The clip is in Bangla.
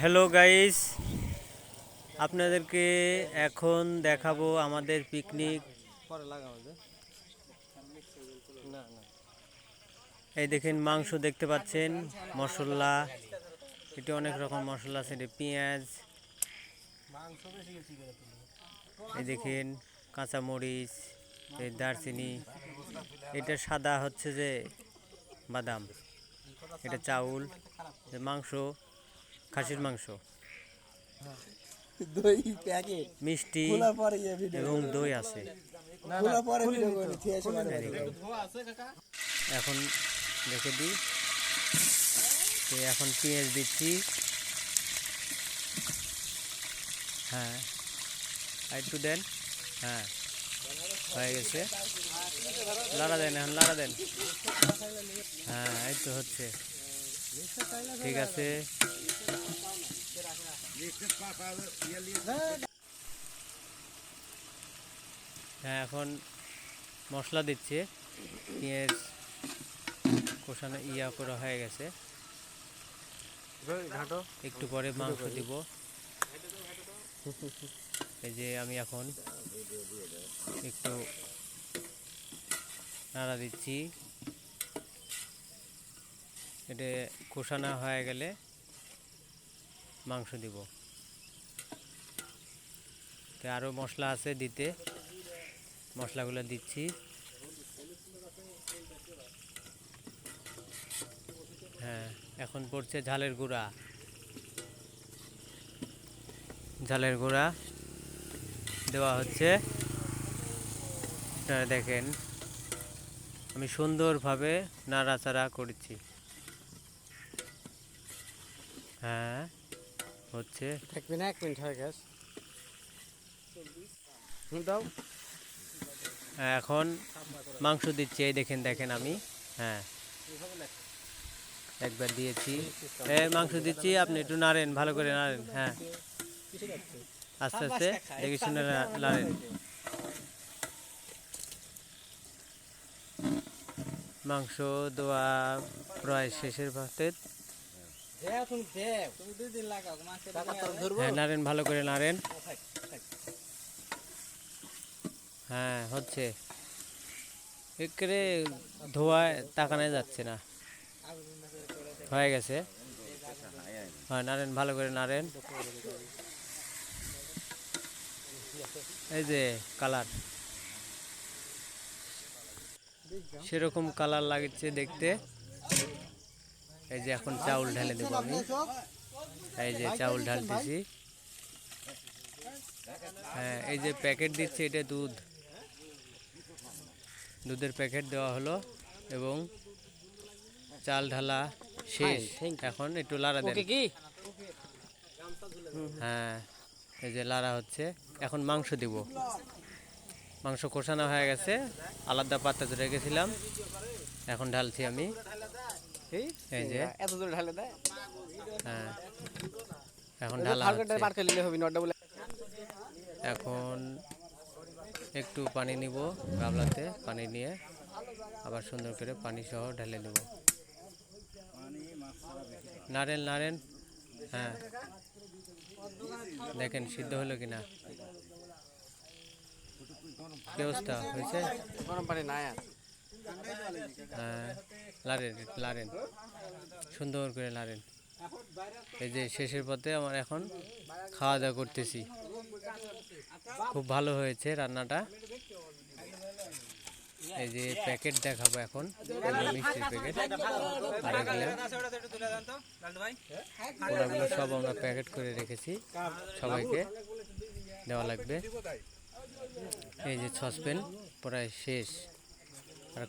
হ্যালো গাইস, আপনাদেরকে এখন দেখাবো আমাদের পিকনিক। এই দেখেন মাংস দেখতে পাচ্ছেন, মশলা, এটা অনেক রকম মশলা আছে, এটা পেঁয়াজ, এই দেখেন কাঁচামরিচ, এই দারচিনি, এটা সাদা হচ্ছে যে বাদাম, এটা চাউল, মাংস, খাসির মাংস, দই প্যাকেট মিষ্টি খোলার পরে এই ভিডিও এবং দই আছে। খোলার পরে ভিডিও করে ঠিক আছে এখন দেখে দিই, তো এখন পেঁয়াজ দিচ্ছি। হ্যাঁ, আর একটু দেন। হ্যাঁ, হয়ে গেছে। লাড়া দেন, এখন লাড়া দেন। হ্যাঁ, এই তো হচ্ছে, ঠিক আছে। হ্যাঁ, এখন মশলা দিচ্ছে, পেঁয়াজ কষানো করা হয়ে গেছে। একটু পরে মাংস দিব। এই যে আমি এখন একটু নাড়া দিচ্ছি, এটা কষানো হয়ে গেলে মাংস দিব। তো আরও মশলা আছে দিতে, মশলাগুলো দিচ্ছি। হ্যাঁ, এখন পড়ছে ঝালের গুঁড়া। ঝালের গুঁড়া দেওয়া হচ্ছে। আপনারা দেখেন আমি সুন্দরভাবে নাড়াচাড়া করছি। হ্যাঁ, হচ্ছে। থাকবে না 1 মিনিট হয়ে গেছে দাও। এখন মাংস দিচ্ছি, এই দেখেন দেখেন আমি। হ্যাঁ, একবার দিয়েছি। মাংস দিচ্ছি, আপনি একটু নাড়েন, ভালো করে নাড়েন। হ্যাঁ, আস্তে আস্তে দেখে শুনে নাড়েন। মাংস দেওয়া প্রায় শেষের পথে। হ্যাঁ, নাড়েন, ভালো করে নাড়েন। হ্যাঁ, হচ্ছে। একেবারে ধোয়ায় তাকানো যাচ্ছে না, হয়ে গেছে। হ্যাঁ, নাড়েন, ভালো করে নাড়েন। এই যে কালার, সেরকম কালার লাগছে দেখতে। এই যে এখন চাউল ঢেলে দেবো আমি। এই যে চাউল ঢালতেছি। হ্যাঁ, এই যে প্যাকেট দিচ্ছে, এটা দুধের প্যাকেট দেওয়া হলো এবং চাল ঢালা শেষ। এখন একটু লাড়া দেন। হ্যাঁ, এই যে লাড়া হচ্ছে। এখন মাংস দিব। মাংস কষানো হয়ে গেছে, আলাদা পাত্রে রেখেছিলাম, এখন ঢালছি আমি। এই যে এত দূর ঢালে দেয়। হ্যাঁ, এখন ঢালা হচ্ছে। এখন একটু পানি নিব, গামলাতে পানি নিয়ে আবার সুন্দর করে পানি সহ ঢেলে দেব। নাড়েন নাড়েন। হ্যাঁ, দেখেন সিদ্ধ হলো কিনা, কি অবস্থা হয়েছে। গরম পানি নাই আর। হ্যাঁ, লাড়েন লাড়েন, সুন্দর করে লাড়েন। এই যে শেষের পথে আমার এখন খাওয়া দাওয়া করতেছি। খুব ভালো হয়েছে রান্নাটা। এই যে প্যাকেট দেখাবো এখন, মিষ্টির প্যাকেট, আর ওগুলো সব আমরা প্যাকেট করে রেখেছি, সবাইকে দেওয়া লাগবে। এই যে সসপ্যান প্রায় শেষ। আর